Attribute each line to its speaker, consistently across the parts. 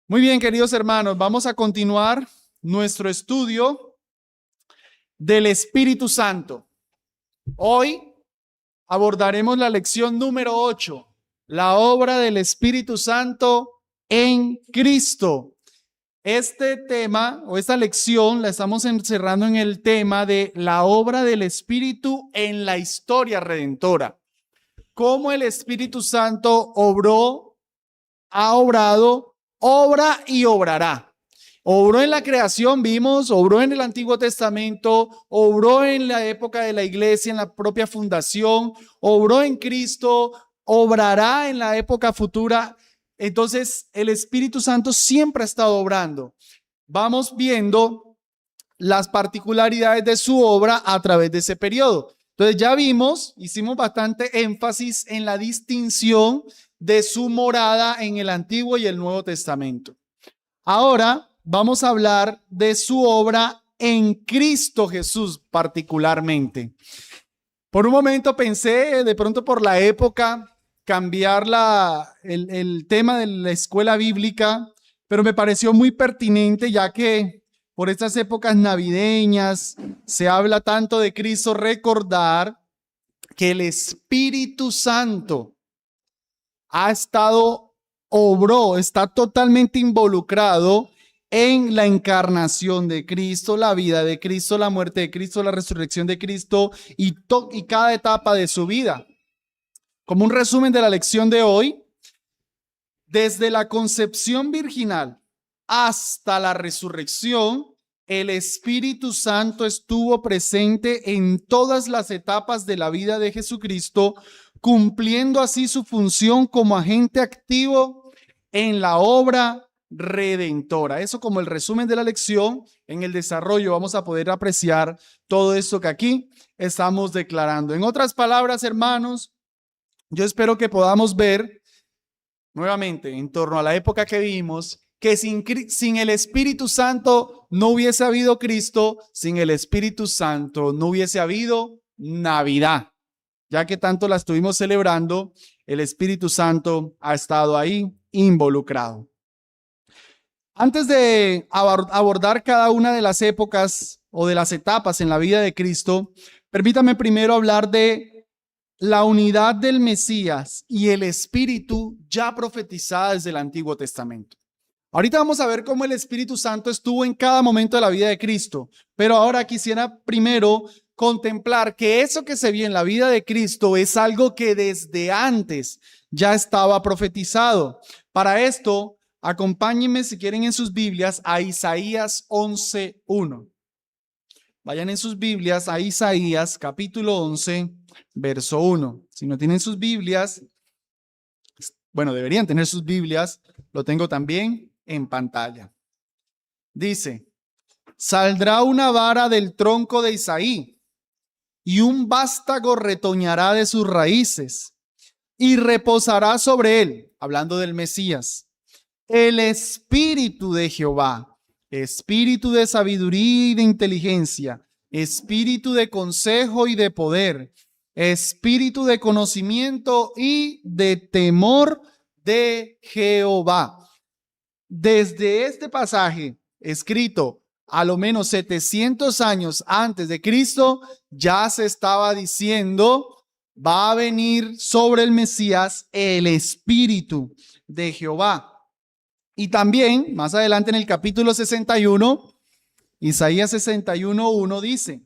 Speaker 1: Muy bien, queridos hermanos, vamos a continuar nuestro estudio del Espíritu Santo. Hoy abordaremos la lección número 8, la obra del Espíritu Santo en Cristo. Este tema o esta lección la estamos encerrando en el tema de la obra del Espíritu en la historia redentora. Cómo el Espíritu Santo obró, ha obrado, obra y obrará. Obró en la creación, vimos, obró en el Antiguo Testamento, obró en la época de la iglesia, en la propia fundación, obró en Cristo, obrará en la época futura. Entonces, el Espíritu Santo siempre ha estado obrando. Vamos viendo las particularidades de su obra a través de ese periodo. Entonces, ya vimos, hicimos bastante énfasis en la distinción de su morada en el Antiguo y el Nuevo Testamento. Ahora vamos a hablar de su obra en Cristo Jesús particularmente. Por un momento pensé, de pronto por la época, cambiar el tema de la escuela bíblica, pero me pareció muy pertinente ya que por estas épocas navideñas se habla tanto de Cristo, recordar que el Espíritu Santo está totalmente involucrado en la encarnación de Cristo, la vida de Cristo, la muerte de Cristo, la resurrección de Cristo y cada etapa de su vida. Como un resumen de la lección de hoy, desde la concepción virginal hasta la resurrección, el Espíritu Santo estuvo presente en todas las etapas de la vida de Jesucristo, cumpliendo así su función como agente activo en la obra redentora. Eso como el resumen de la lección. En el desarrollo vamos a poder apreciar todo esto que aquí estamos declarando. En otras palabras, hermanos, yo espero que podamos ver nuevamente en torno a la época que vivimos, que sin el Espíritu Santo no hubiese habido Cristo, sin el Espíritu Santo no hubiese habido Navidad. Ya que tanto la estuvimos celebrando, el Espíritu Santo ha estado ahí involucrado. Antes de abordar cada una de las épocas o de las etapas en la vida de Cristo, permítame primero hablar de la unidad del Mesías y el Espíritu ya profetizada desde el Antiguo Testamento. Ahorita vamos a ver cómo el Espíritu Santo estuvo en cada momento de la vida de Cristo, pero ahora quisiera primero contemplar que eso que se vio en la vida de Cristo es algo que desde antes ya estaba profetizado. Para esto, acompáñenme si quieren en sus Biblias a Isaías 11:1. Vayan en sus Biblias a Isaías capítulo 11, verso 1. Si no tienen sus Biblias, bueno, deberían tener sus Biblias, lo tengo también en pantalla. Dice: saldrá una vara del tronco de Isaí, y un vástago retoñará de sus raíces, y reposará sobre él, hablando del Mesías, el Espíritu de Jehová, Espíritu de sabiduría y de inteligencia, Espíritu de consejo y de poder, Espíritu de conocimiento y de temor de Jehová. Desde este pasaje escrito a lo menos 700 años antes de Cristo, ya se estaba diciendo, va a venir sobre el Mesías el Espíritu de Jehová. Y también, más adelante en el capítulo 61, Isaías 61:1 dice: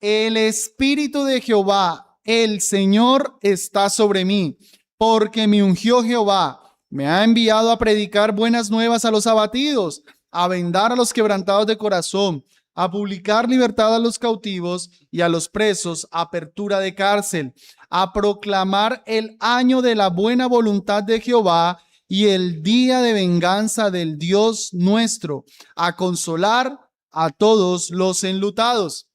Speaker 1: el Espíritu de Jehová, el Señor, está sobre mí, porque me ungió Jehová. Me ha enviado a predicar buenas nuevas a los abatidos, a vendar a los quebrantados de corazón, a publicar libertad a los cautivos y a los presos, apertura de cárcel, a proclamar el año de la buena voluntad de Jehová y el día de venganza del Dios nuestro, a consolar a todos los enlutados.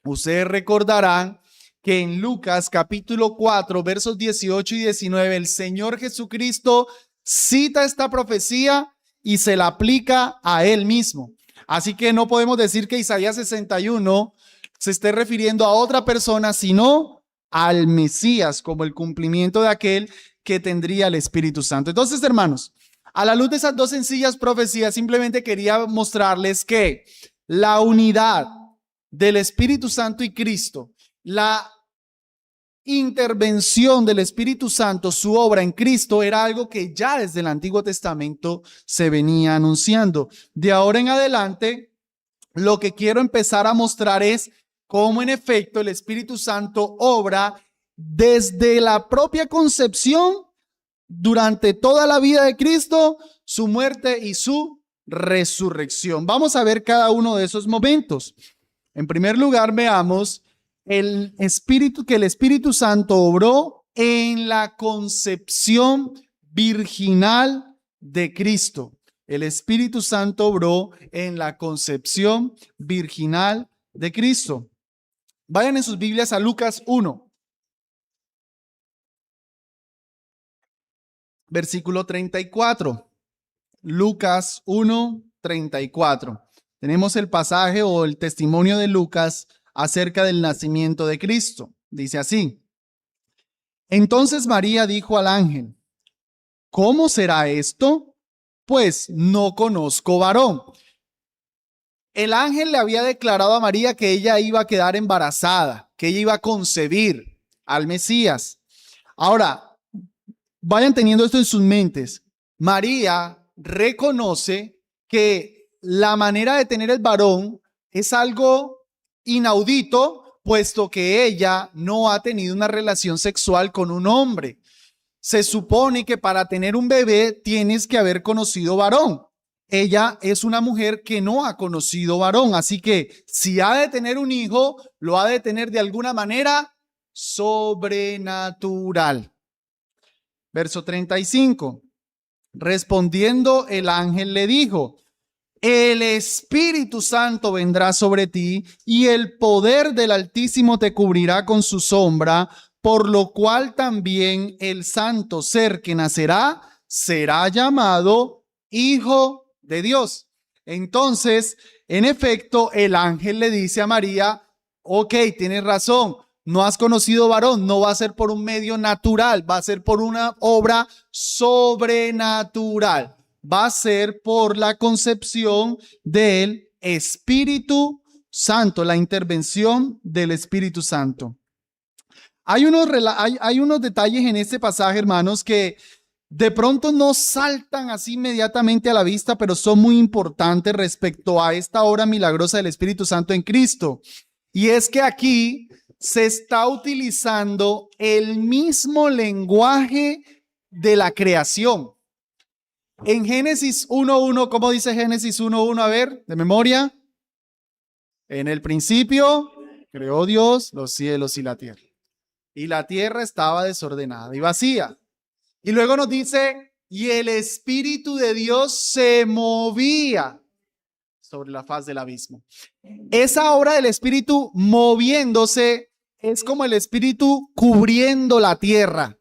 Speaker 1: Ustedes recordarán que en Lucas capítulo 4, versos 18 y 19, el Señor Jesucristo cita esta profecía y se la aplica a él mismo. Así que no podemos decir que Isaías 61 se esté refiriendo a otra persona, sino al Mesías como el cumplimiento de aquel que tendría el Espíritu Santo. Entonces, hermanos, A la luz de esas dos sencillas profecías, simplemente quería mostrarles que la unidad del Espíritu Santo y Cristo, la intervención del Espíritu Santo, su obra en Cristo, era algo que ya desde el Antiguo Testamento se venía anunciando. De ahora en adelante, lo que quiero empezar a mostrar es cómo en efecto el Espíritu Santo obra desde la propia concepción, durante toda la vida de Cristo, su muerte y su resurrección. Vamos a ver cada uno de esos momentos. En primer lugar, veamos que el Espíritu Santo obró en la concepción virginal de Cristo. El Espíritu Santo obró en la concepción virginal de Cristo. Vayan en sus Biblias a Lucas 1. Versículo 34. Lucas 1, 34. Tenemos el pasaje o el testimonio de Lucas acerca del nacimiento de Cristo. Dice así: entonces María dijo al ángel: ¿cómo será esto? Pues no conozco varón. El ángel le había declarado a María que ella iba a quedar embarazada, que ella iba a concebir al Mesías. Ahora, vayan teniendo esto en sus mentes. María reconoce que la manera de tener el varón es algo inaudito, puesto que ella no ha tenido una relación sexual con un hombre. Se supone que para tener un bebé tienes que haber conocido varón. Ella es una mujer que no ha conocido varón, así que si ha de tener un hijo, lo ha de tener de alguna manera sobrenatural. Verso 35. Respondiendo el ángel le dijo: el Espíritu Santo vendrá sobre ti y el poder del Altísimo te cubrirá con su sombra, por lo cual también el santo ser que nacerá será llamado Hijo de Dios. Entonces, en efecto, el ángel le dice a María: ok, tienes razón. No has conocido varón, no va a ser por un medio natural, va a ser por una obra sobrenatural. Va a ser por la concepción del Espíritu Santo, la intervención del Espíritu Santo. Hay unos detalles en este pasaje, hermanos, que de pronto no saltan así inmediatamente a la vista, pero son muy importantes respecto a esta obra milagrosa del Espíritu Santo en Cristo. Y es que aquí se está utilizando el mismo lenguaje de la creación. En Génesis 1:1, ¿cómo dice Génesis 1:1? A ver, de memoria. En el principio creó Dios los cielos y la tierra. Y la tierra estaba desordenada y vacía. Y luego nos dice: y el Espíritu de Dios se movía sobre la faz del abismo. Esa obra del Espíritu moviéndose es como el Espíritu cubriendo la tierra.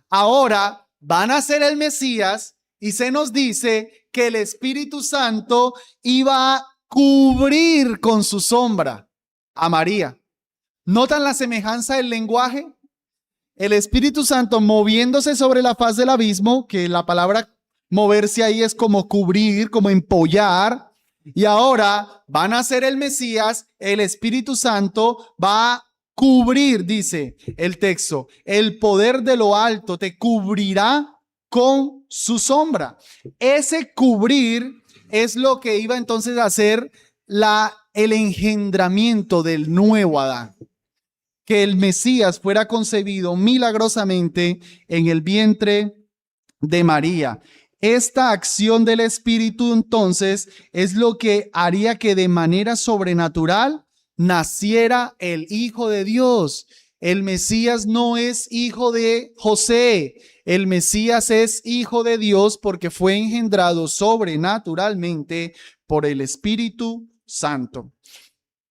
Speaker 1: Ahora van a ser el Mesías y se nos dice que el Espíritu Santo iba a cubrir con su sombra a María. ¿Notan la semejanza del lenguaje? El Espíritu Santo moviéndose sobre la faz del abismo, que la palabra moverse ahí es como cubrir, como empollar. Y ahora van a ser el Mesías, el Espíritu Santo va a cubrir, dice el texto, el poder de lo alto te cubrirá con su sombra. Ese cubrir es lo que iba entonces a hacer el engendramiento del nuevo Adán. Que el Mesías fuera concebido milagrosamente en el vientre de María. Esta acción del Espíritu entonces es lo que haría que de manera sobrenatural naciera el Hijo de Dios. El Mesías no es hijo de José, el Mesías es hijo de Dios porque fue engendrado sobrenaturalmente por el Espíritu Santo.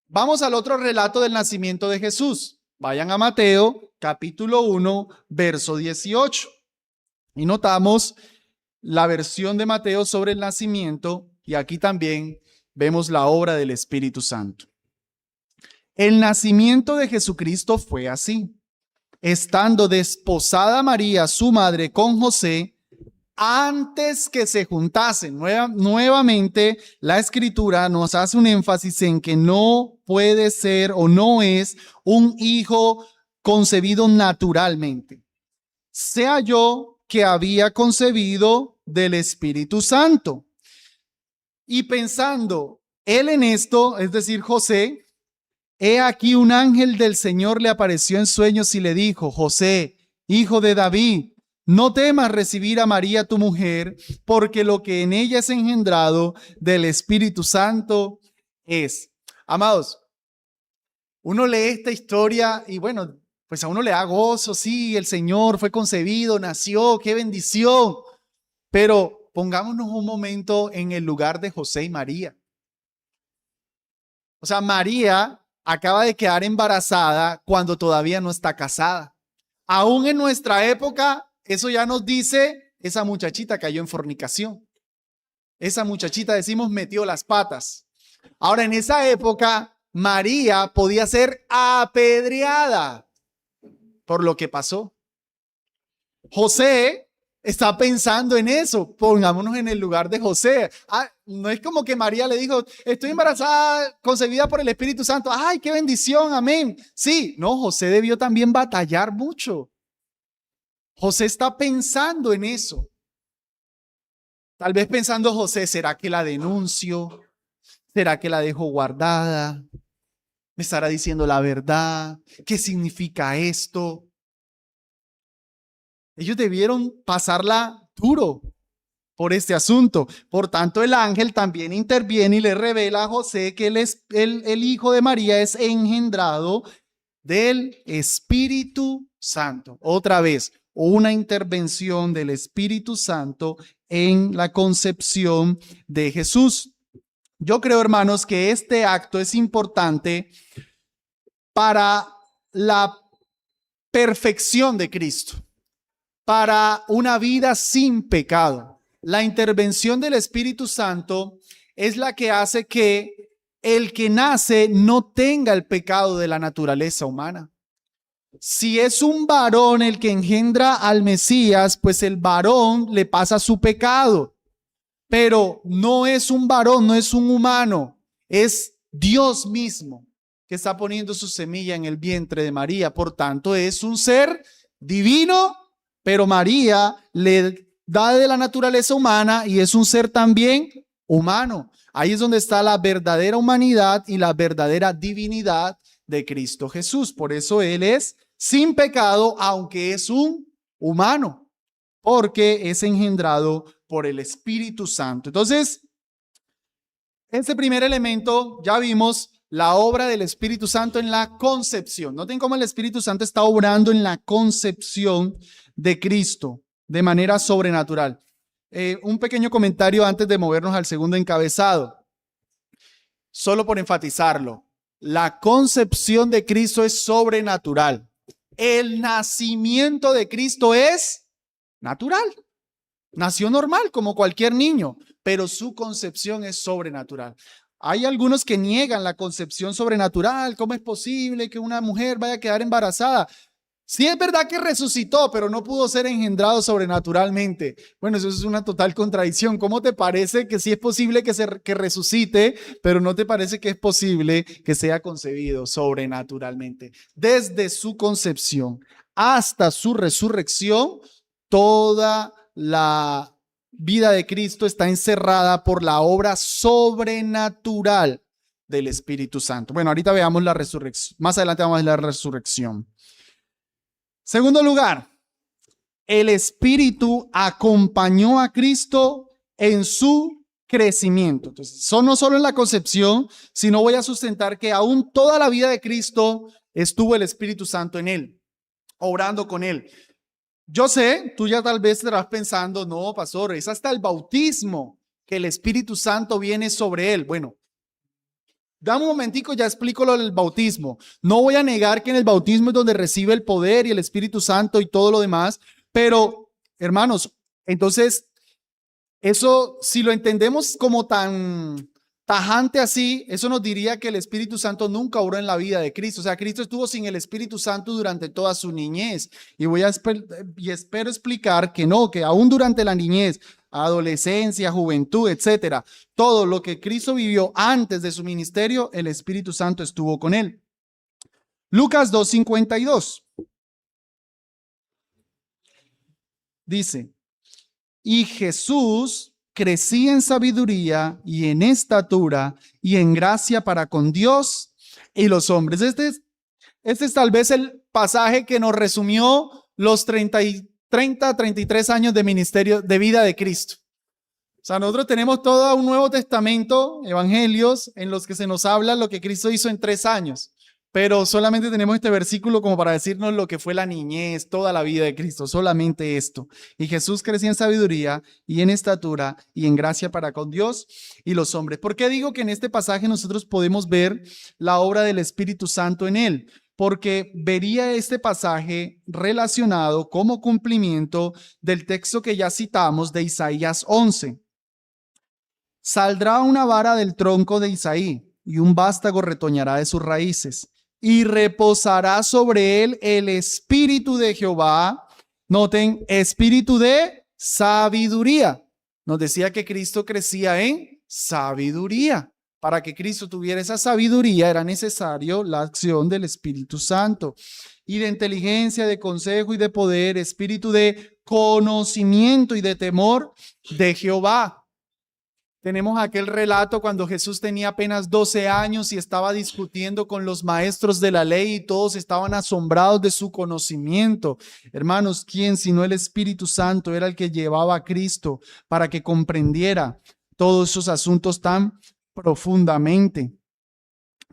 Speaker 1: Vamos al otro relato del nacimiento de Jesús. Vayan a Mateo, capítulo 1, verso 18. Y notamos la versión de Mateo sobre el nacimiento, y aquí también vemos la obra del Espíritu Santo. El nacimiento de Jesucristo fue así. Estando desposada María, su madre, con José, antes que se juntasen. Nuevamente, la Escritura nos hace un énfasis en que no puede ser o no es un hijo concebido naturalmente. Sea yo que había concebido del Espíritu Santo. Y pensando él en esto, es decir, José, he aquí un ángel del Señor le apareció en sueños y le dijo: José, hijo de David, no temas recibir a María tu mujer, porque lo que en ella es engendrado del Espíritu Santo es. Amados, uno lee esta historia y bueno, pues a uno le da gozo, sí, el Señor fue concebido, nació, qué bendición. Pero pongámonos un momento en el lugar de José y María. O sea, María acaba de quedar embarazada cuando todavía no está casada. Aún en nuestra época, eso ya nos dice, esa muchachita cayó en fornicación. Esa muchachita, decimos, metió las patas. Ahora, en esa época, María podía ser apedreada por lo que pasó. José está pensando en eso. Pongámonos en el lugar de José. No es como que María le dijo: estoy embarazada, concebida por el Espíritu Santo. ¡Ay, qué bendición! Amén. Sí, no, José debió también batallar mucho. José está pensando en eso. Tal vez pensando José: ¿será que la denuncio? ¿Será que la dejo guardada? ¿Me estará diciendo la verdad? ¿Qué significa esto? Ellos debieron pasarla duro por este asunto. Por tanto, el ángel también interviene y le revela a José que el hijo de María es engendrado del Espíritu Santo. Otra vez, una intervención del Espíritu Santo en la concepción de Jesús. Yo creo, hermanos, que este acto es importante para la perfección de Cristo, para una vida sin pecado. La intervención del Espíritu Santo es la que hace que el que nace no tenga el pecado de la naturaleza humana. Si es un varón el que engendra al Mesías, pues el varón le pasa su pecado. Pero no es un varón, no es un humano, es Dios mismo que está poniendo su semilla en el vientre de María. Por tanto, es un ser divino, pero María le da de la naturaleza humana y es un ser también humano. Ahí es donde está la verdadera humanidad y la verdadera divinidad de Cristo Jesús. Por eso Él es sin pecado, aunque es un humano, porque es engendrado por el Espíritu Santo. Entonces, ese primer elemento, ya vimos la obra del Espíritu Santo en la concepción. Noten cómo el Espíritu Santo está obrando en la concepción de Cristo de manera sobrenatural. Un pequeño comentario antes de movernos al segundo encabezado. Solo por enfatizarlo, la concepción de Cristo es sobrenatural. El nacimiento de Cristo es natural. Nació normal como cualquier niño, pero su concepción es sobrenatural. Hay algunos que niegan la concepción sobrenatural. ¿Cómo es posible que una mujer vaya a quedar embarazada? Sí, es verdad que resucitó, pero no pudo ser engendrado sobrenaturalmente. Bueno, eso es una total contradicción. ¿Cómo te parece que sí es posible que resucite, pero no te parece que es posible que sea concebido sobrenaturalmente? Desde su concepción hasta su resurrección, toda la vida de Cristo está encerrada por la obra sobrenatural del Espíritu Santo. Bueno, ahorita veamos la resurrección. Más adelante vamos a ver la resurrección. Segundo lugar, el Espíritu acompañó a Cristo en su crecimiento. Entonces, no solo en la concepción, sino voy a sustentar que aún toda la vida de Cristo estuvo el Espíritu Santo en él, obrando con él. Yo sé, tú ya tal vez estarás pensando: no, pastor, es hasta el bautismo que el Espíritu Santo viene sobre él. Bueno, dame un momentico, ya explico lo del bautismo. No voy a negar que en el bautismo es donde recibe el poder y el Espíritu Santo y todo lo demás, pero, hermanos, entonces, eso, si lo entendemos como tan tajante así, eso nos diría que el Espíritu Santo nunca obró en la vida de Cristo. O sea, Cristo estuvo sin el Espíritu Santo durante toda su niñez. Y espero explicar que no, que aún durante la niñez, adolescencia, juventud, etcétera, todo lo que Cristo vivió antes de su ministerio, el Espíritu Santo estuvo con él. Lucas 2:52 dice: y Jesús crecía en sabiduría y en estatura y en gracia para con Dios y los hombres. Este es tal vez el pasaje que nos resumió los 33 años de ministerio, de vida de Cristo. O sea, nosotros tenemos todo un Nuevo Testamento, evangelios, en los que se nos habla lo que Cristo hizo en 3 años. Pero solamente tenemos este versículo como para decirnos lo que fue la niñez, toda la vida de Cristo, solamente esto. Y Jesús crecía en sabiduría y en estatura y en gracia para con Dios y los hombres. ¿Por qué digo que en este pasaje nosotros podemos ver la obra del Espíritu Santo en él? Porque vería este pasaje relacionado como cumplimiento del texto que ya citamos de Isaías 11. Saldrá una vara del tronco de Isaí y un vástago retoñará de sus raíces. Y reposará sobre él el espíritu de Jehová. Noten, espíritu de sabiduría. Nos decía que Cristo crecía en sabiduría. Para que Cristo tuviera esa sabiduría era necesario la acción del Espíritu Santo. Y de inteligencia, de consejo y de poder, espíritu de conocimiento y de temor de Jehová. Tenemos aquel relato cuando Jesús tenía apenas 12 años y estaba discutiendo con los maestros de la ley y todos estaban asombrados de su conocimiento. Hermanos, ¿quién sino el Espíritu Santo era el que llevaba a Cristo para que comprendiera todos esos asuntos tan profundamente?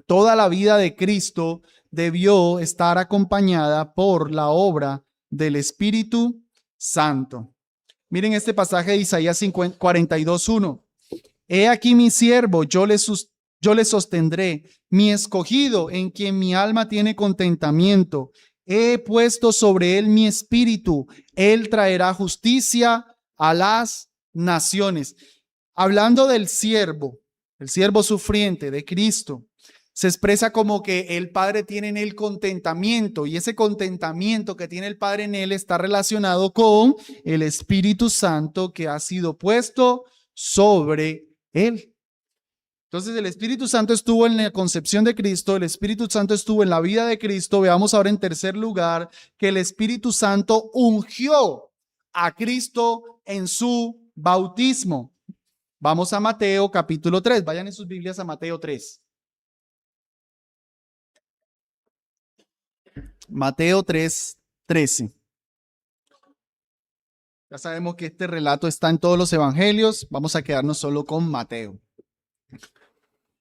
Speaker 1: Toda la vida de Cristo debió estar acompañada por la obra del Espíritu Santo. Miren este pasaje de Isaías 42:1. He aquí mi siervo, yo le sostendré, mi escogido, en quien mi alma tiene contentamiento. He puesto sobre él mi espíritu, él traerá justicia a las naciones. Hablando del siervo, el siervo sufriente de Cristo, se expresa como que el Padre tiene en él contentamiento, y ese contentamiento que tiene el Padre en él está relacionado con el Espíritu Santo que ha sido puesto sobre él. Entonces el Espíritu Santo estuvo en la concepción de Cristo, el Espíritu Santo estuvo en la vida de Cristo. Veamos ahora en tercer lugar que el Espíritu Santo ungió a Cristo en su bautismo. Vamos a Mateo capítulo 3, vayan en sus Biblias a Mateo 3. Mateo 3:13. Ya sabemos que este relato está en todos los evangelios. Vamos a quedarnos solo con Mateo.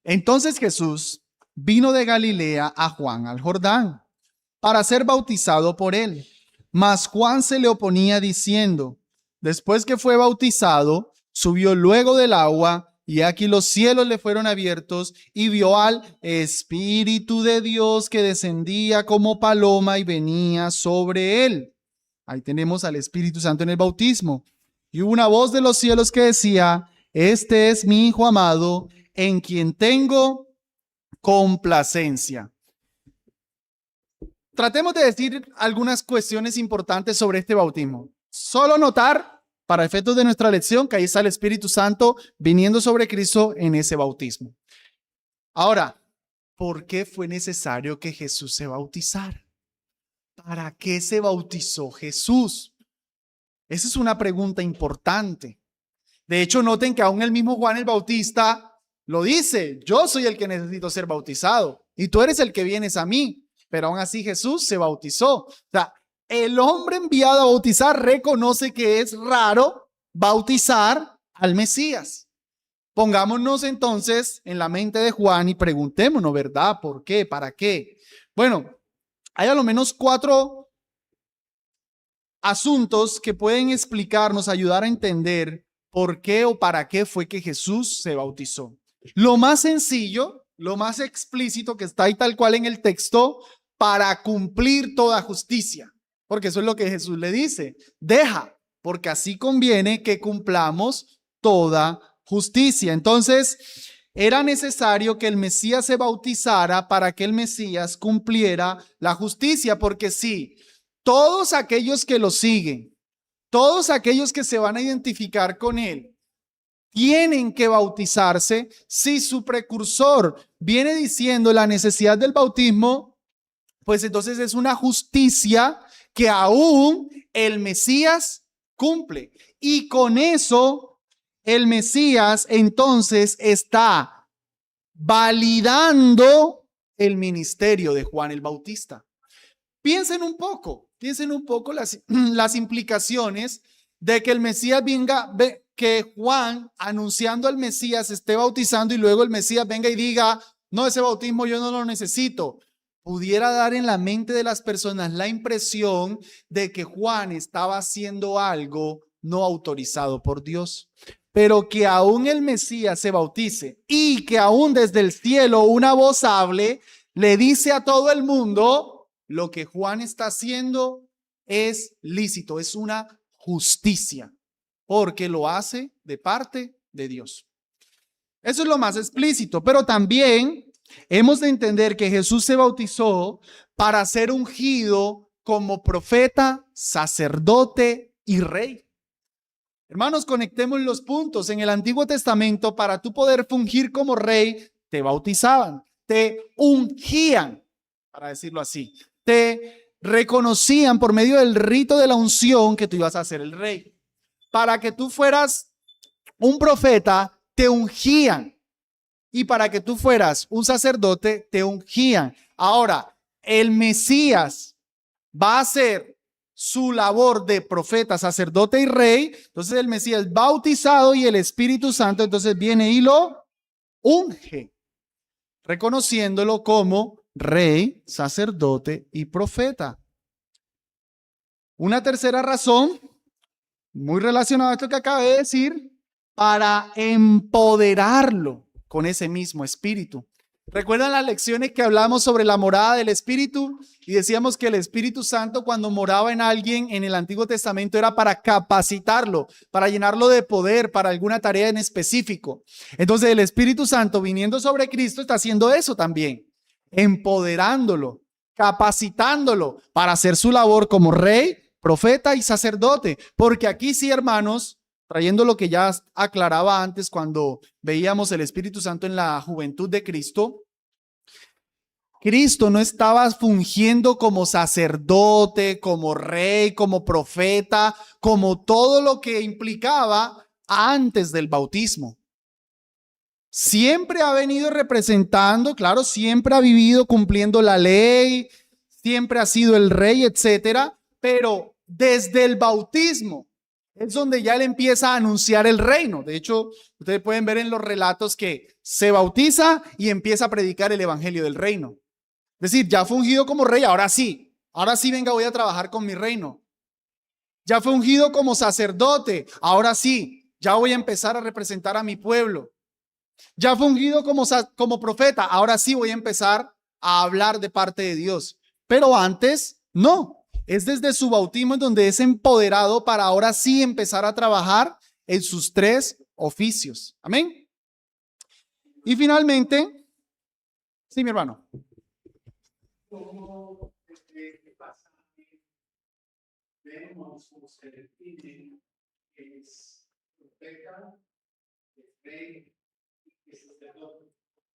Speaker 1: Entonces Jesús vino de Galilea a Juan al Jordán para ser bautizado por él. Mas Juan se le oponía diciendo: después que fue bautizado, subió luego del agua, y aquí los cielos le fueron abiertos, y vio al Espíritu de Dios que descendía como paloma y venía sobre él. Ahí tenemos al Espíritu Santo en el bautismo. Y hubo una voz de los cielos que decía: este es mi Hijo amado, en quien tengo complacencia. Tratemos de decir algunas cuestiones importantes sobre este bautismo. Solo notar, para efectos de nuestra lección, que ahí está el Espíritu Santo viniendo sobre Cristo en ese bautismo. Ahora, ¿por qué fue necesario que Jesús se bautizara? ¿Para qué se bautizó Jesús? Esa es una pregunta importante. De hecho, noten que aún el mismo Juan el Bautista lo dice: yo soy el que necesito ser bautizado y tú eres el que vienes a mí. Pero aún así Jesús se bautizó. O sea, el hombre enviado a bautizar reconoce que es raro bautizar al Mesías. Pongámonos entonces en la mente de Juan y preguntémonos, ¿verdad? ¿Por qué? ¿Para qué? Bueno, hay a lo menos 4 asuntos que pueden explicarnos, ayudar a entender por qué o para qué fue que Jesús se bautizó. Lo más sencillo, lo más explícito que está ahí tal cual en el texto: para cumplir toda justicia. Porque eso es lo que Jesús le dice: deja, porque así conviene que cumplamos toda justicia. Entonces, era necesario que el Mesías se bautizara para que el Mesías cumpliera la justicia, porque sí, todos aquellos que lo siguen, todos aquellos que se van a identificar con él, tienen que bautizarse. Si su precursor viene diciendo la necesidad del bautismo, pues entonces es una justicia que aún el Mesías cumple. Y con eso, el Mesías entonces está validando el ministerio de Juan el Bautista. Piensen un poco las implicaciones de que el Mesías venga, que Juan anunciando al Mesías esté bautizando y luego el Mesías venga y diga, no, ese bautismo yo no lo necesito. Pudiera dar en la mente de las personas la impresión de que Juan estaba haciendo algo no autorizado por Dios. Pero que aún el Mesías se bautice y que aún desde el cielo una voz hable, le dice a todo el mundo, lo que Juan está haciendo es lícito, es una justicia, porque lo hace de parte de Dios. Eso es lo más explícito, pero también hemos de entender que Jesús se bautizó para ser ungido como profeta, sacerdote y rey. Hermanos, conectemos los puntos. En el Antiguo Testamento, para tú poder fungir como rey, te bautizaban, te ungían, para decirlo así. Te reconocían por medio del rito de la unción que tú ibas a ser el rey. Para que tú fueras un profeta, te ungían. Y para que tú fueras un sacerdote, te ungían. Ahora, el Mesías va a hacer su labor de profeta, sacerdote y rey. Entonces el Mesías bautizado y el Espíritu Santo entonces viene y lo unge, reconociéndolo como rey, sacerdote y profeta. Una tercera razón, muy relacionada a esto que acabé de decir, para empoderarlo con ese mismo espíritu. ¿Recuerdan las lecciones que hablamos sobre la morada del Espíritu? Y decíamos que el Espíritu Santo, cuando moraba en alguien en el Antiguo Testamento, era para capacitarlo, para llenarlo de poder, para alguna tarea en específico. Entonces el Espíritu Santo, viniendo sobre Cristo, está haciendo eso también, empoderándolo, capacitándolo para hacer su labor como rey, profeta y sacerdote. Porque aquí sí, hermanos, trayendo lo que ya aclaraba antes cuando veíamos el Espíritu Santo en la juventud de Cristo, Cristo no estaba fungiendo como sacerdote, como rey, como profeta, como todo lo que implicaba antes del bautismo. Siempre ha venido representando, claro, siempre ha vivido cumpliendo la ley, siempre ha sido el rey, etcétera, pero desde el bautismo es donde ya él empieza a anunciar el reino. De hecho, ustedes pueden ver en los relatos que se bautiza y empieza a predicar el evangelio del reino. Es decir, ya fue ungido como rey, ahora sí, venga, voy a trabajar con mi reino. Ya fue ungido como sacerdote, ahora sí, ya voy a empezar a representar a mi pueblo. Ya fue ungido como profeta, ahora sí voy a empezar a hablar de parte de Dios. Pero antes, no. Es desde su bautismo en donde es empoderado para ahora sí empezar a trabajar en sus tres oficios. Amén. Y finalmente, sí, mi hermano.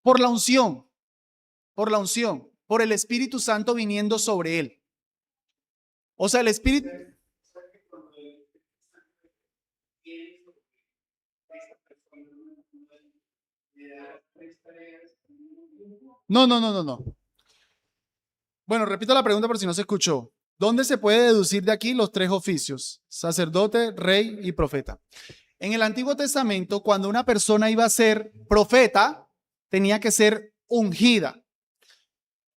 Speaker 1: Por la unción, por el Espíritu Santo viniendo sobre él. O sea, el Espíritu... No. Bueno, repito la pregunta por si no se escuchó. ¿Dónde se puede deducir de aquí los tres oficios? Sacerdote, rey y profeta. En el Antiguo Testamento, cuando una persona iba a ser profeta, tenía que ser ungida.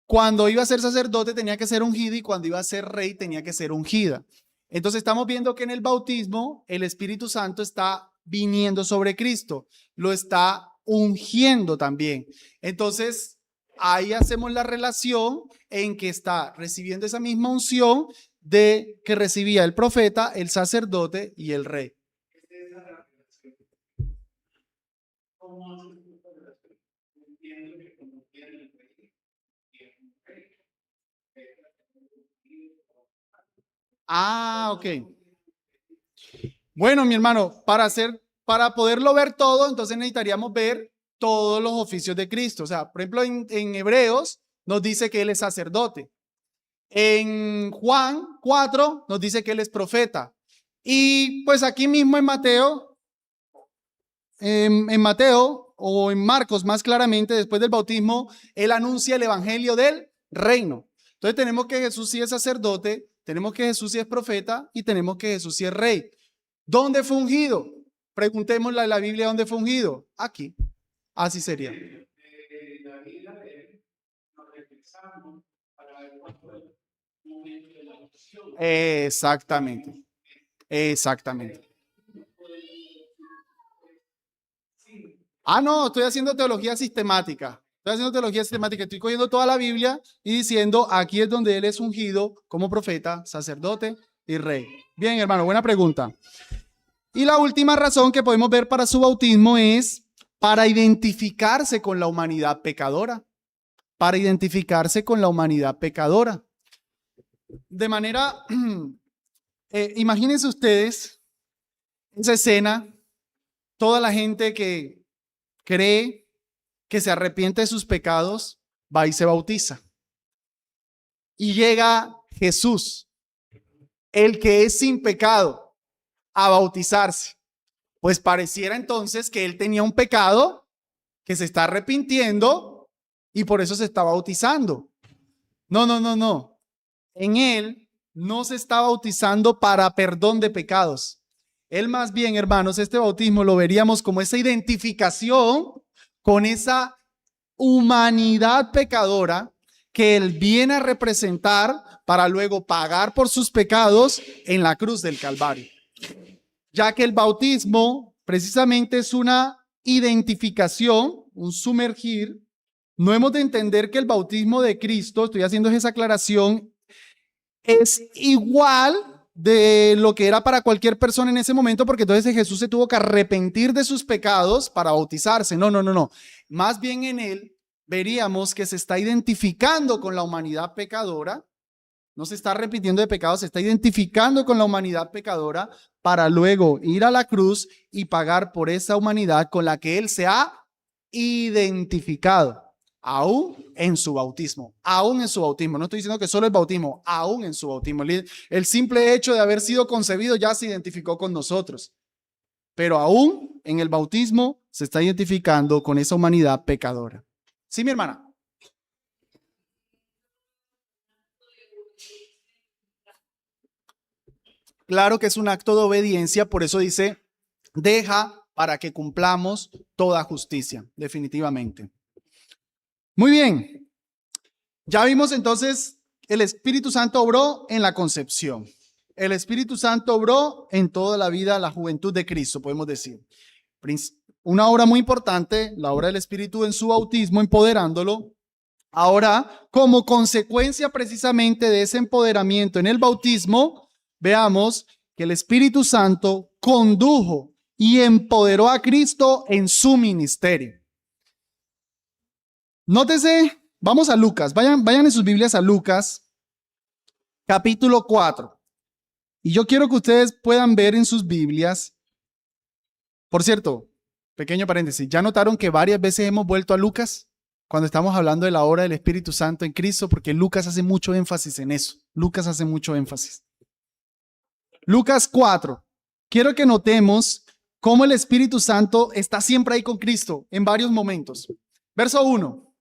Speaker 1: Cuando iba a ser sacerdote tenía que ser ungida y cuando iba a ser rey tenía que ser ungida. Entonces estamos viendo que en el bautismo el Espíritu Santo está viniendo sobre Cristo, lo está ungiendo también. Entonces ahí hacemos la relación en que está recibiendo esa misma unción de que recibía el profeta, el sacerdote y el rey. Ah, ok. Bueno, mi hermano, para poderlo ver todo, entonces necesitaríamos ver todos los oficios de Cristo. O sea, por ejemplo, en Hebreos nos dice que Él es sacerdote. En Juan 4 nos dice que Él es profeta. Y pues aquí mismo en Mateo o en Marcos más claramente, después del bautismo, Él anuncia el evangelio del reino. Entonces tenemos que Jesús sí es sacerdote, tenemos que Jesús sí es profeta y tenemos que Jesús sí es rey. ¿Dónde fue ungido? Preguntémosle a la Biblia dónde fue ungido. Aquí. Así sería. Exactamente. Exactamente. Ah, no, estoy haciendo teología sistemática. Estoy haciendo teología sistemática. Estoy cogiendo toda la Biblia y diciendo, aquí es donde Él es ungido como profeta, sacerdote y rey. Bien, hermano, buena pregunta. Y la última razón que podemos ver para su bautismo es para identificarse con la humanidad pecadora. Para identificarse con la humanidad pecadora. De manera, imagínense ustedes esa escena, toda la gente que cree que se arrepiente de sus pecados, va y se bautiza. Y llega Jesús, el que es sin pecado, a bautizarse. Pues pareciera entonces que él tenía un pecado, que se está arrepintiendo y por eso se está bautizando. No, no, no, no. En él no se está bautizando para perdón de pecados. Él más bien, hermanos, este bautismo lo veríamos como esa identificación con esa humanidad pecadora que él viene a representar para luego pagar por sus pecados en la cruz del Calvario. Ya que el bautismo precisamente es una identificación, un sumergir. No hemos de entender que el bautismo de Cristo, estoy haciendo esa aclaración, es igual de lo que era para cualquier persona en ese momento, porque entonces Jesús se tuvo que arrepentir de sus pecados para bautizarse. No, no, no, no. Más bien en él veríamos que se está identificando con la humanidad pecadora. No se está arrepintiendo de pecados, se está identificando con la humanidad pecadora para luego ir a la cruz y pagar por esa humanidad con la que él se ha identificado. Aún en su bautismo, aún en su bautismo. No estoy diciendo que solo el bautismo, aún en su bautismo. El simple hecho de haber sido concebido ya se identificó con nosotros. Pero aún en el bautismo se está identificando con esa humanidad pecadora. ¿Sí, mi hermana? Claro que es un acto de obediencia, por eso dice, deja para que cumplamos toda justicia, definitivamente. Muy bien, ya vimos entonces, el Espíritu Santo obró en la concepción. El Espíritu Santo obró en toda la vida, la juventud de Cristo, podemos decir. Una obra muy importante, la obra del Espíritu en su bautismo, empoderándolo. Ahora, como consecuencia precisamente de ese empoderamiento en el bautismo, veamos que el Espíritu Santo condujo y empoderó a Cristo en su ministerio. Nótese, vamos a Lucas, vayan en sus Biblias a Lucas, capítulo 4. Y yo quiero que ustedes puedan ver en sus Biblias, por cierto, pequeño paréntesis, ¿ya notaron que varias veces hemos vuelto a Lucas cuando estamos hablando de la obra del Espíritu Santo en Cristo? Porque Lucas hace mucho énfasis en eso. Lucas hace mucho énfasis. Lucas 4. Quiero que notemos cómo el Espíritu Santo está siempre ahí con Cristo en varios momentos. Verso 1.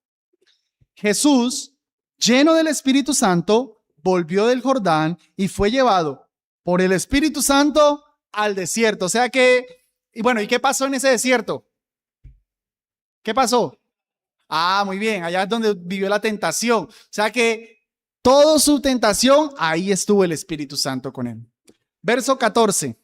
Speaker 1: Jesús, lleno del Espíritu Santo, volvió del Jordán y fue llevado por el Espíritu Santo al desierto. O sea que, y bueno, ¿y qué pasó en ese desierto? ¿Qué pasó? Ah, muy bien, allá es donde vivió la tentación. O sea que toda su tentación, ahí estuvo el Espíritu Santo con él. Verso 14.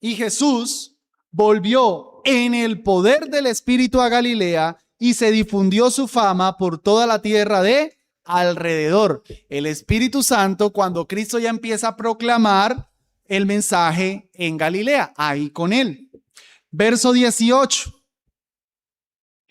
Speaker 1: Y Jesús volvió en el poder del Espíritu a Galilea y se difundió su fama por toda la tierra de alrededor. El Espíritu Santo, cuando Cristo ya empieza a proclamar el mensaje en Galilea, ahí con él. Verso 18.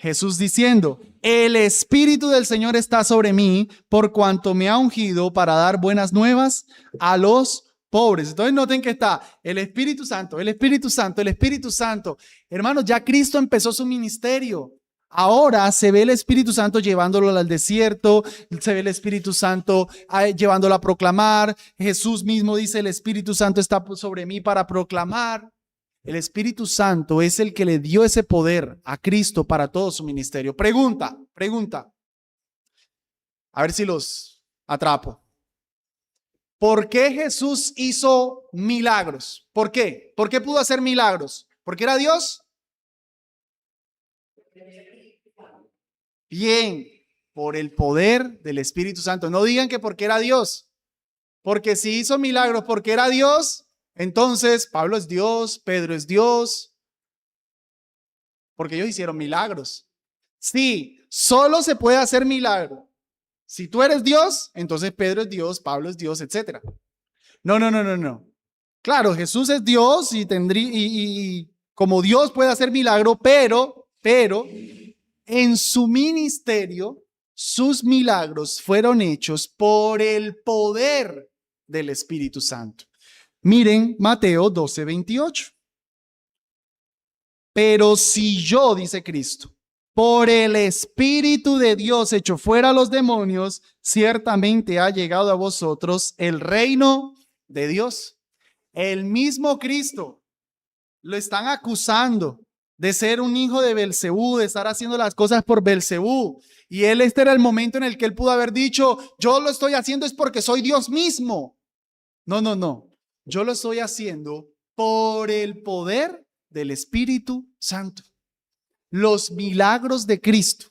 Speaker 1: Jesús diciendo, el Espíritu del Señor está sobre mí, por cuanto me ha ungido para dar buenas nuevas a los pobres. Entonces noten que está el Espíritu Santo, el Espíritu Santo, el Espíritu Santo. Hermanos, ya Cristo empezó su ministerio. Ahora se ve el Espíritu Santo llevándolo al desierto, se ve el Espíritu Santo llevándolo a proclamar. Jesús mismo dice, el Espíritu Santo está sobre mí para proclamar. El Espíritu Santo es el que le dio ese poder a Cristo para todo su ministerio. Pregunta. A ver si los atrapo. ¿Por qué Jesús hizo milagros? ¿Por qué? ¿Por qué pudo hacer milagros? ¿Porque era Dios? Bien, por el poder del Espíritu Santo. No digan que porque era Dios. Porque si hizo milagros porque era Dios, entonces Pablo es Dios, Pedro es Dios, porque ellos hicieron milagros. Sí, solo se puede hacer milagro. Si tú eres Dios, entonces Pedro es Dios, Pablo es Dios, etc. No. Claro, Jesús es Dios y como Dios puede hacer milagro, pero en su ministerio, sus milagros fueron hechos por el poder del Espíritu Santo. Miren Mateo 12:28. Pero si yo, dice Cristo, por el Espíritu de Dios echo fuera a los demonios, ciertamente ha llegado a vosotros el reino de Dios. El mismo Cristo lo están acusando de ser un hijo de Belcebú, de estar haciendo las cosas por Belcebú. Y este era el momento en el que él pudo haber dicho, yo lo estoy haciendo es porque soy Dios mismo. No. Yo lo estoy haciendo por el poder del Espíritu Santo. Los milagros de Cristo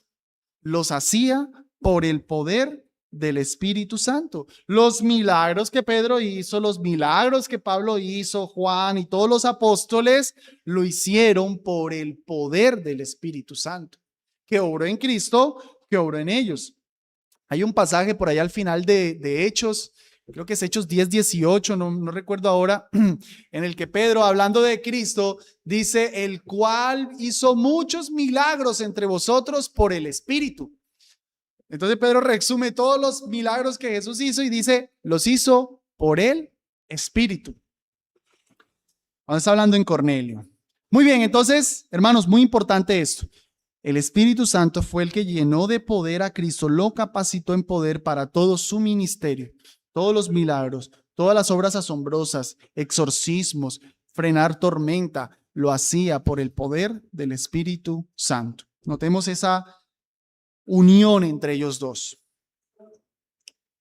Speaker 1: los hacía por el poder del Espíritu Santo. Los milagros que Pedro hizo, los milagros que Pablo hizo, Juan y todos los apóstoles lo hicieron por el poder del Espíritu Santo, que obró en Cristo, que obró en ellos. Hay un pasaje por allá al final de Hechos, creo que es Hechos 10:18, no recuerdo ahora, en el que Pedro, hablando de Cristo, dice, el cual hizo muchos milagros entre vosotros por el Espíritu. Entonces Pedro resume todos los milagros que Jesús hizo y dice, los hizo por el Espíritu. Cuando está hablando en Cornelio. Muy bien, entonces, hermanos, muy importante esto. El Espíritu Santo fue el que llenó de poder a Cristo, lo capacitó en poder para todo su ministerio. Todos los milagros, todas las obras asombrosas, exorcismos, frenar tormenta, lo hacía por el poder del Espíritu Santo. Notemos esa unión entre ellos dos.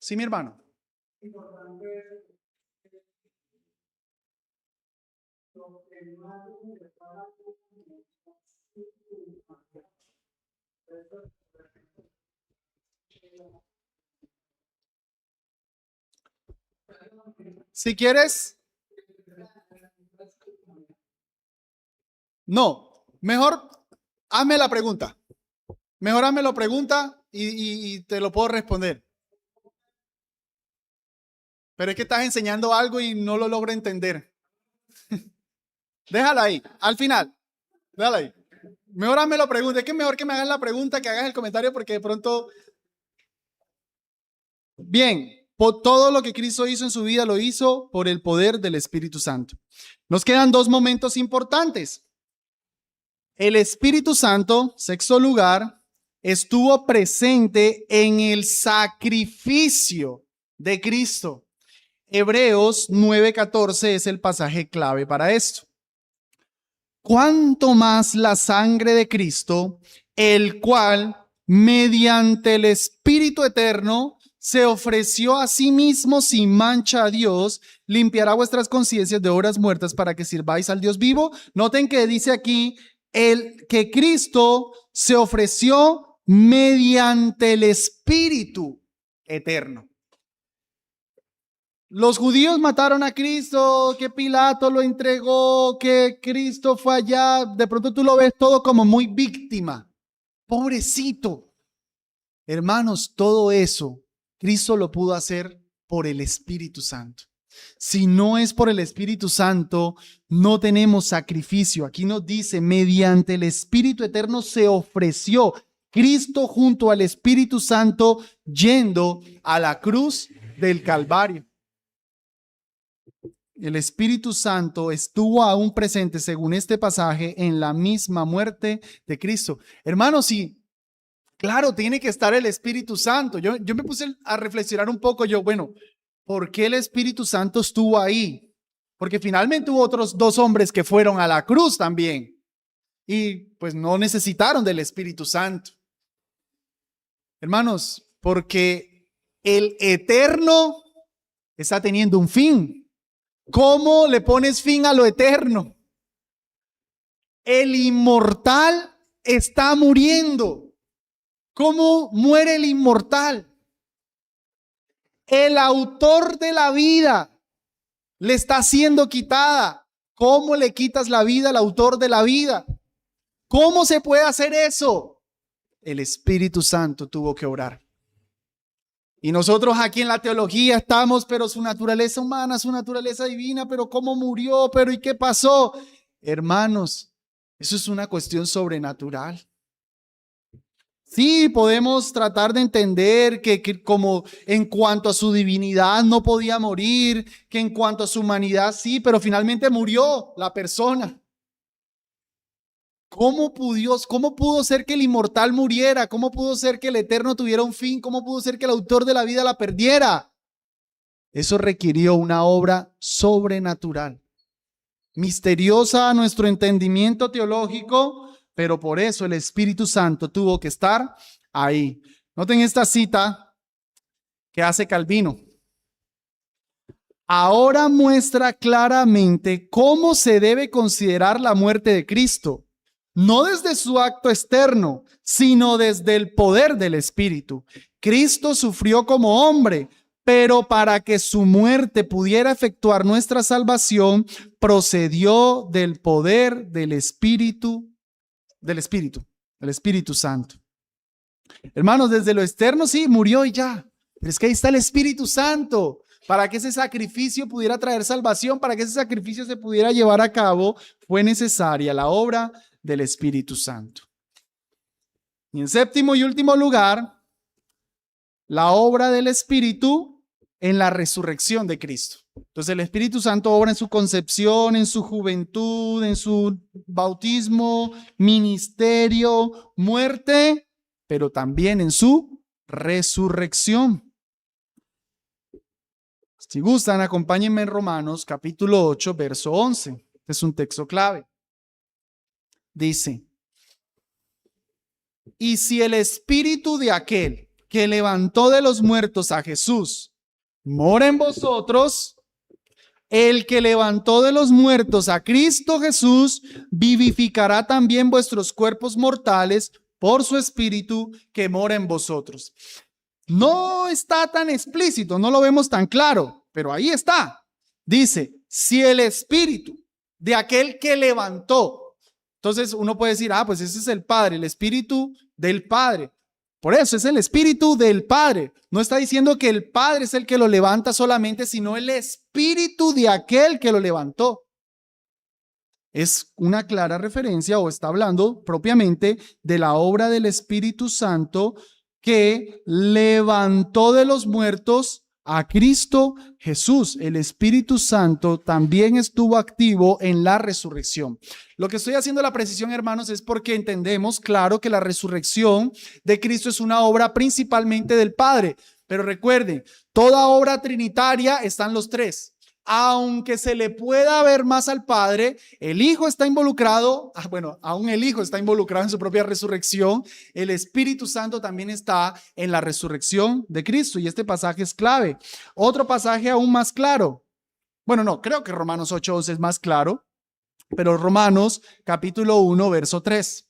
Speaker 1: Sí, mi hermano. Si quieres, no, mejor hazme la pregunta. Mejor hazme la pregunta y te lo puedo responder. Pero es que estás enseñando algo y no lo logro entender. Déjala ahí, al final. Déjala ahí. Mejor hazme la pregunta. Es que es mejor que me hagas la pregunta que hagas el comentario porque de pronto... Bien. Por todo lo que Cristo hizo en su vida lo hizo por el poder del Espíritu Santo. Nos quedan dos momentos importantes. El Espíritu Santo, sexto lugar, estuvo presente en el sacrificio de Cristo. Hebreos 9:14 es el pasaje clave para esto. Cuanto más la sangre de Cristo, el cual, mediante el Espíritu eterno, se ofreció a sí mismo sin mancha a Dios, limpiará vuestras conciencias de obras muertas para que sirváis al Dios vivo. Noten que dice aquí que Cristo se ofreció mediante el Espíritu eterno. Los judíos mataron a Cristo, que Pilato lo entregó, que Cristo fue allá. De pronto tú lo ves todo como muy víctima. Pobrecito. Hermanos, todo eso Cristo lo pudo hacer por el Espíritu Santo. Si no es por el Espíritu Santo, no tenemos sacrificio. Aquí nos dice, mediante el Espíritu Eterno se ofreció Cristo junto al Espíritu Santo yendo a la cruz del Calvario. El Espíritu Santo estuvo aún presente, según este pasaje, en la misma muerte de Cristo. Hermanos, sí, claro, tiene que estar el Espíritu Santo. Yo me puse a reflexionar un poco, bueno, ¿por qué el Espíritu Santo estuvo ahí? Porque finalmente hubo otros 2 hombres que fueron a la cruz también y pues no necesitaron del Espíritu Santo. Hermanos, porque el eterno está teniendo un fin. ¿Cómo le pones fin a lo eterno? El inmortal está muriendo. ¿Cómo muere el inmortal? El autor de la vida le está siendo quitada. ¿Cómo le quitas la vida al autor de la vida? ¿Cómo se puede hacer eso? El Espíritu Santo tuvo que obrar. Y nosotros aquí en la teología estamos, pero su naturaleza humana, su naturaleza divina, pero ¿cómo murió? ¿Pero y qué pasó? Hermanos, eso es una cuestión sobrenatural. Sí, podemos tratar de entender que como en cuanto a su divinidad no podía morir, que en cuanto a su humanidad sí, pero finalmente murió la persona. ¿Cómo pudo ser que el inmortal muriera? ¿Cómo pudo ser que el eterno tuviera un fin? ¿Cómo pudo ser que el autor de la vida la perdiera? Eso requirió una obra sobrenatural, misteriosa a nuestro entendimiento teológico, pero por eso el Espíritu Santo tuvo que estar ahí. Noten esta cita que hace Calvino. Ahora muestra claramente cómo se debe considerar la muerte de Cristo. No desde su acto externo, sino desde el poder del Espíritu. Cristo sufrió como hombre, pero para que su muerte pudiera efectuar nuestra salvación, procedió del poder del Espíritu Santo. Hermanos, desde lo externo sí, murió y ya, pero es que ahí está el Espíritu Santo. Para que ese sacrificio pudiera traer salvación, para que ese sacrificio se pudiera llevar a cabo, fue necesaria la obra del Espíritu Santo. Y en séptimo y último lugar, la obra del Espíritu en la resurrección de Cristo. Entonces el Espíritu Santo obra en su concepción, en su juventud, en su bautismo, ministerio, muerte, pero también en su resurrección. Si gustan, acompáñenme en Romanos capítulo 8, verso 11. Este es un texto clave. Dice, y si el espíritu de aquel que levantó de los muertos a Jesús mora en vosotros, el que levantó de los muertos a Cristo Jesús vivificará también vuestros cuerpos mortales por su espíritu que mora en vosotros. No está tan explícito, no lo vemos tan claro, pero ahí está. Dice, si el espíritu de aquel que levantó. Entonces uno puede decir, pues ese es el Padre, el Espíritu del Padre. Por eso es el Espíritu del Padre. No está diciendo que el Padre es el que lo levanta solamente, sino el Espíritu de aquel que lo levantó. Es una clara referencia o está hablando propiamente de la obra del Espíritu Santo que levantó de los muertos a Cristo Jesús. El Espíritu Santo también estuvo activo en la resurrección. Lo que estoy haciendo la precisión, hermanos, es porque entendemos, claro, que la resurrección de Cristo es una obra principalmente del Padre. Pero recuerden, toda obra trinitaria están los tres. Aunque se le pueda ver más al Padre, el Hijo está involucrado, aún el Hijo está involucrado en su propia resurrección, el Espíritu Santo también está en la resurrección de Cristo y este pasaje es clave. Otro pasaje aún más claro, creo que Romanos 8:11 es más claro, pero Romanos capítulo 1, verso 3.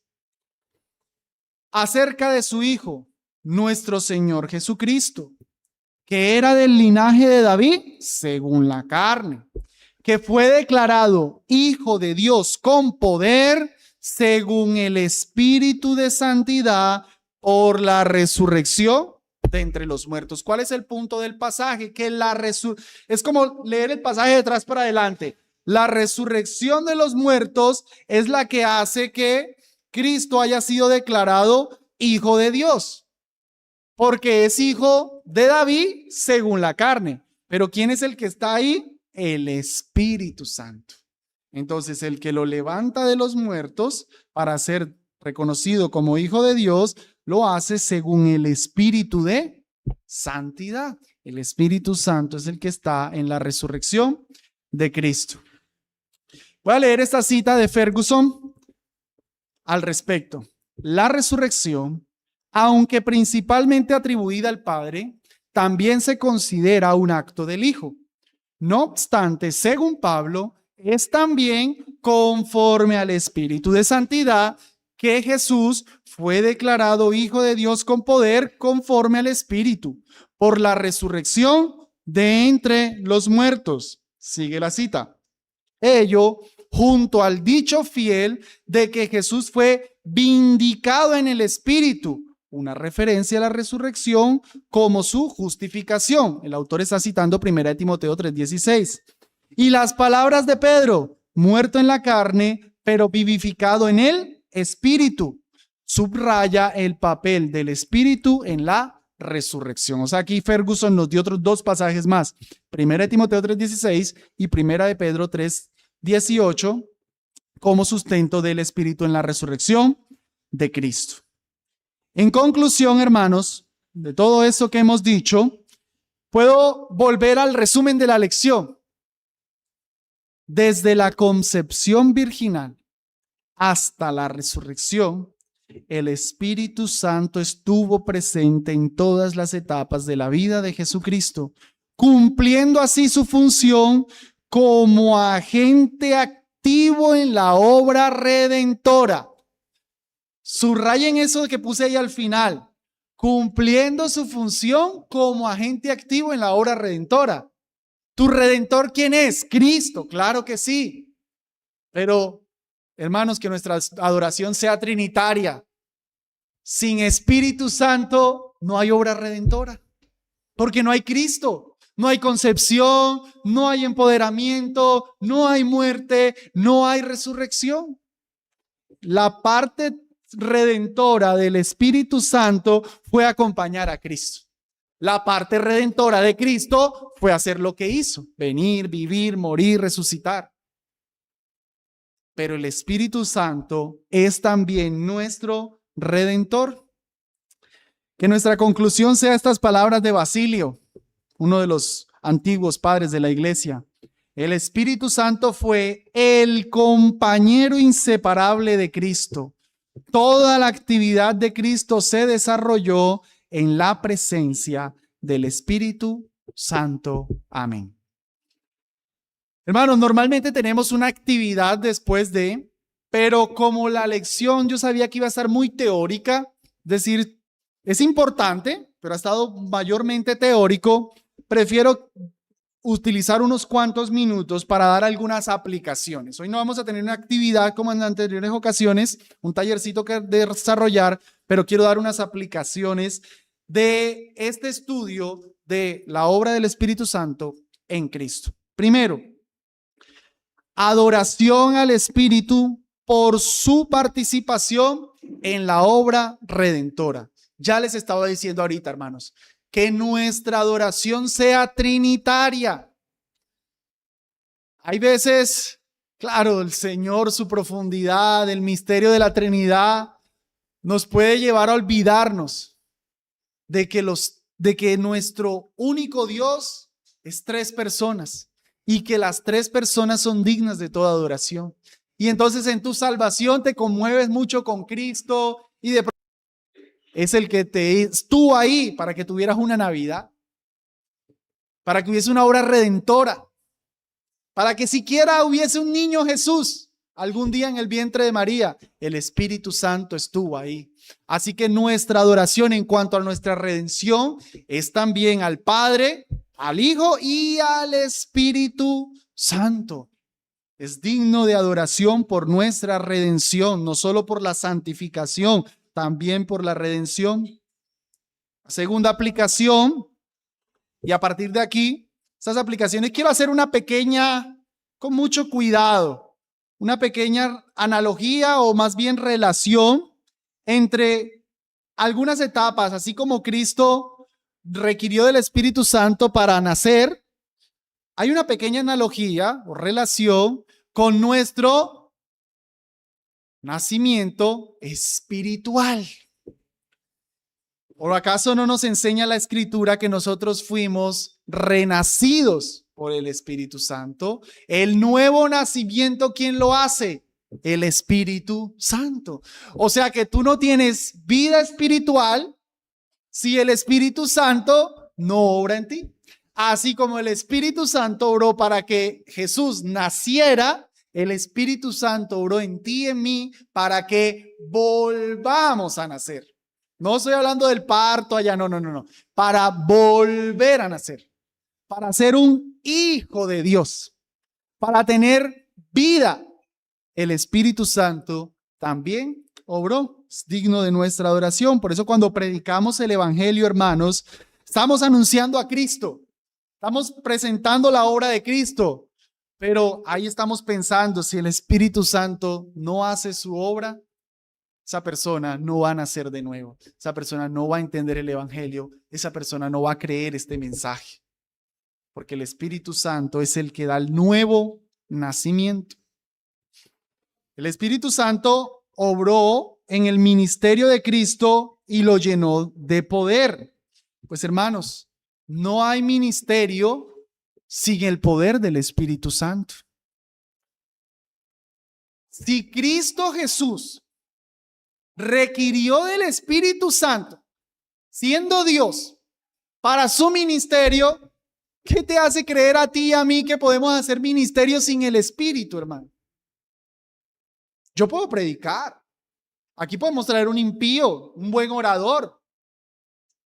Speaker 1: Acerca de su Hijo, nuestro Señor Jesucristo, que era del linaje de David según la carne, que fue declarado Hijo de Dios con poder según el Espíritu de santidad por la resurrección de entre los muertos. ¿Cuál es el punto del pasaje? Que es como leer el pasaje de atrás para adelante. La resurrección de los muertos es la que hace que Cristo haya sido declarado Hijo de Dios, porque es hijo de David según la carne. Pero ¿quién es el que está ahí? El Espíritu Santo. Entonces, el que lo levanta de los muertos para ser reconocido como Hijo de Dios, lo hace según el Espíritu de santidad. El Espíritu Santo es el que está en la resurrección de Cristo. Voy a leer esta cita de Ferguson al respecto. La resurrección, aunque principalmente atribuida al Padre, también se considera un acto del Hijo. No obstante, según Pablo, es también conforme al Espíritu de santidad que Jesús fue declarado Hijo de Dios con poder conforme al Espíritu, por la resurrección de entre los muertos. Sigue la cita. Ello junto al dicho fiel de que Jesús fue vindicado en el Espíritu, una referencia a la resurrección como su justificación. El autor está citando 1 Timoteo 3:16. Y las palabras de Pedro, muerto en la carne, pero vivificado en el Espíritu, subraya el papel del Espíritu en la resurrección. O sea, aquí Ferguson nos dio otros dos pasajes más, 1 Timoteo 3:16 y 1 Pedro 3:18, como sustento del Espíritu en la resurrección de Cristo. En conclusión, hermanos, de todo eso que hemos dicho, puedo volver al resumen de la lección. Desde la concepción virginal hasta la resurrección, el Espíritu Santo estuvo presente en todas las etapas de la vida de Jesucristo, cumpliendo así su función como agente activo en la obra redentora. Subrayen eso que puse ahí al final, cumpliendo su función como agente activo en la obra redentora. ¿Tu redentor quién es? Cristo, claro que sí. Pero, hermanos, que nuestra adoración sea trinitaria. Sin Espíritu Santo no hay obra redentora, porque no hay Cristo, no hay concepción, no hay empoderamiento, no hay muerte, no hay resurrección. La parte redentora del Espíritu Santo fue acompañar a Cristo. La parte redentora de Cristo fue hacer lo que hizo: venir, vivir, morir, resucitar. Pero el Espíritu Santo es también nuestro redentor. Que nuestra conclusión sea estas palabras de Basilio, uno de los antiguos padres de la iglesia. El Espíritu Santo fue el compañero inseparable de Cristo. Toda la actividad de Cristo se desarrolló en la presencia del Espíritu Santo. Amén. Hermanos, normalmente tenemos una actividad después de, pero como la lección yo sabía que iba a estar muy teórica, es decir, es importante, pero ha estado mayormente teórico, prefiero utilizar unos cuantos minutos para dar algunas aplicaciones. Hoy no vamos a tener una actividad como en anteriores ocasiones, un tallercito que desarrollar, pero quiero dar unas aplicaciones de este estudio de la obra del Espíritu Santo en Cristo. Primero, adoración al Espíritu por su participación en la obra redentora. Ya les estaba diciendo ahorita, hermanos, que nuestra adoración sea trinitaria. Hay veces, claro, el Señor, su profundidad, el misterio de la Trinidad, nos puede llevar a olvidarnos de que nuestro único Dios es tres personas y que las tres personas son dignas de toda adoración. Y entonces en tu salvación te conmueves mucho con Cristo y de pronto es el que te estuvo ahí para que tuvieras una Navidad, para que hubiese una obra redentora, para que siquiera hubiese un niño Jesús algún día en el vientre de María. El Espíritu Santo estuvo ahí. Así que nuestra adoración en cuanto a nuestra redención es también al Padre, al Hijo y al Espíritu Santo. Es digno de adoración por nuestra redención, no solo por la santificación, también por la redención. Segunda aplicación, y a partir de aquí, estas aplicaciones, quiero hacer una pequeña, con mucho cuidado, una pequeña analogía o más bien relación entre algunas etapas, así como Cristo requirió del Espíritu Santo para nacer. Hay una pequeña analogía o relación con nuestro nacimiento espiritual. ¿O acaso no nos enseña la Escritura que nosotros fuimos renacidos por el Espíritu Santo? El nuevo nacimiento, ¿quién lo hace? El Espíritu Santo. O sea que tú no tienes vida espiritual si el Espíritu Santo no obra en ti. Así como el Espíritu Santo obró para que Jesús naciera, el Espíritu Santo obró en ti y en mí para que volvamos a nacer. No estoy hablando del parto allá, no. Para volver a nacer, para ser un hijo de Dios, para tener vida. El Espíritu Santo también obró, es digno de nuestra adoración. Por eso cuando predicamos el Evangelio, hermanos, estamos anunciando a Cristo, estamos presentando la obra de Cristo, pero ahí estamos pensando, si el Espíritu Santo no hace su obra, esa persona no va a nacer de nuevo, esa persona no va a entender el Evangelio, esa persona no va a creer este mensaje, porque el Espíritu Santo es el que da el nuevo nacimiento. El Espíritu Santo obró en el ministerio de Cristo y lo llenó de poder. Pues hermanos, no hay ministerio sin el poder del Espíritu Santo. Si Cristo Jesús requirió del Espíritu Santo, siendo Dios, para su ministerio, ¿qué te hace creer a ti y a mí que podemos hacer ministerio sin el Espíritu, hermano? Yo puedo predicar. Aquí podemos traer un impío, un buen orador,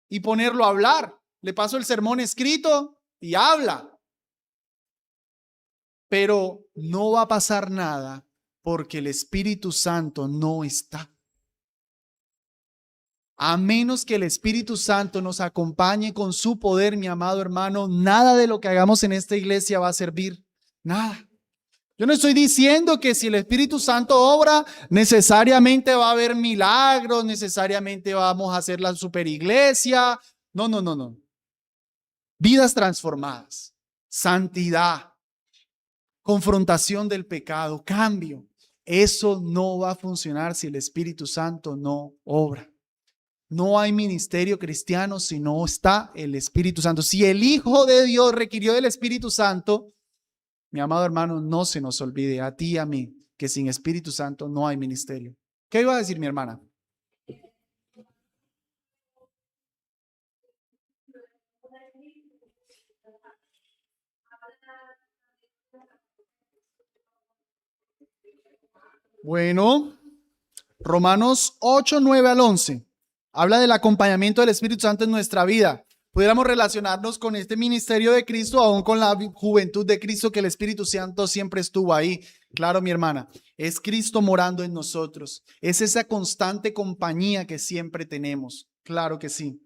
Speaker 1: y ponerlo a hablar. Le paso el sermón escrito y habla. Pero no va a pasar nada porque el Espíritu Santo no está. A menos que el Espíritu Santo nos acompañe con su poder, mi amado hermano, nada de lo que hagamos en esta iglesia va a servir. Nada. Yo no estoy diciendo que si el Espíritu Santo obra, necesariamente va a haber milagros, necesariamente vamos a hacer la superiglesia. No. Vidas transformadas, santidad, confrontación del pecado, cambio. Eso no va a funcionar si el Espíritu Santo no obra. No hay ministerio cristiano si no está el Espíritu Santo. Si el Hijo de Dios requirió del Espíritu Santo, mi amado hermano, no se nos olvide, a ti y a mí, que sin Espíritu Santo no hay ministerio. ¿Qué iba a decir mi hermana? Bueno, Romanos 8, 9 al 11. Habla del acompañamiento del Espíritu Santo en nuestra vida. Pudiéramos relacionarnos con este ministerio de Cristo, aún con la juventud de Cristo, que el Espíritu Santo siempre estuvo ahí. Claro, mi hermana, es Cristo morando en nosotros. Es esa constante compañía que siempre tenemos. Claro que sí.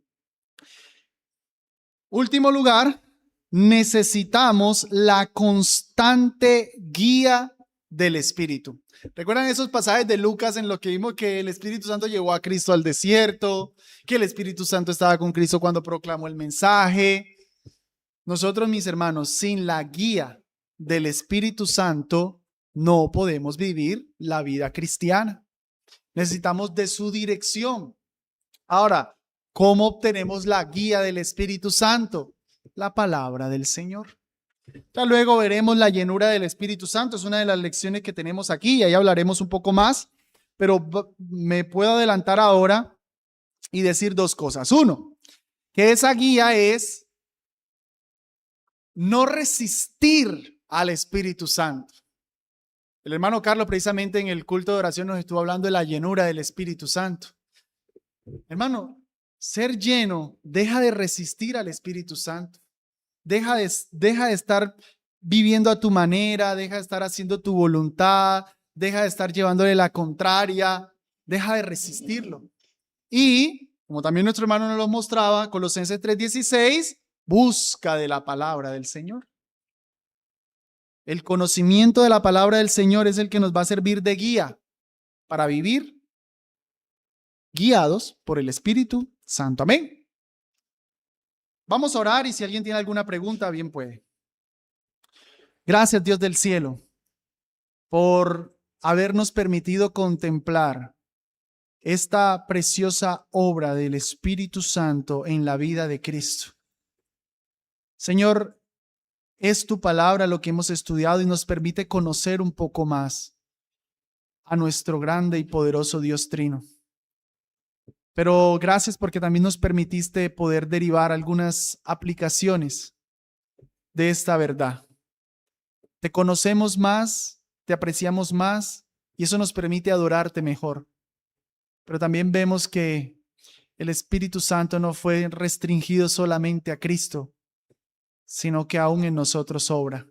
Speaker 1: Último lugar, necesitamos la constante guía del Espíritu. ¿Recuerdan esos pasajes de Lucas en los que vimos que el Espíritu Santo llevó a Cristo al desierto, que el Espíritu Santo estaba con Cristo cuando proclamó el mensaje? Nosotros, mis hermanos, sin la guía del Espíritu Santo, no podemos vivir la vida cristiana. Necesitamos de su dirección. Ahora, ¿cómo obtenemos la guía del Espíritu Santo? La palabra del Señor. Ya luego veremos la llenura del Espíritu Santo. Es una de las lecciones que tenemos aquí y ahí hablaremos un poco más. Pero me puedo adelantar ahora y decir dos cosas. Uno, que esa guía es no resistir al Espíritu Santo. El hermano Carlos precisamente en el culto de oración nos estuvo hablando de la llenura del Espíritu Santo. Hermano, ser lleno deja de resistir al Espíritu Santo. Deja de estar viviendo a tu manera, deja de estar haciendo tu voluntad, deja de estar llevándole la contraria, deja de resistirlo. Y como también nuestro hermano nos lo mostraba, Colosenses 3:16, busca de la palabra del Señor. El conocimiento de la palabra del Señor es el que nos va a servir de guía para vivir guiados por el Espíritu Santo. Amén. Vamos a orar y si alguien tiene alguna pregunta, bien puede. Gracias, Dios del cielo, por habernos permitido contemplar esta preciosa obra del Espíritu Santo en la vida de Cristo. Señor, es tu palabra lo que hemos estudiado y nos permite conocer un poco más a nuestro grande y poderoso Dios Trino. Pero gracias porque también nos permitiste poder derivar algunas aplicaciones de esta verdad. Te conocemos más, te apreciamos más y eso nos permite adorarte mejor. Pero también vemos que el Espíritu Santo no fue restringido solamente a Cristo, sino que aún en nosotros obra.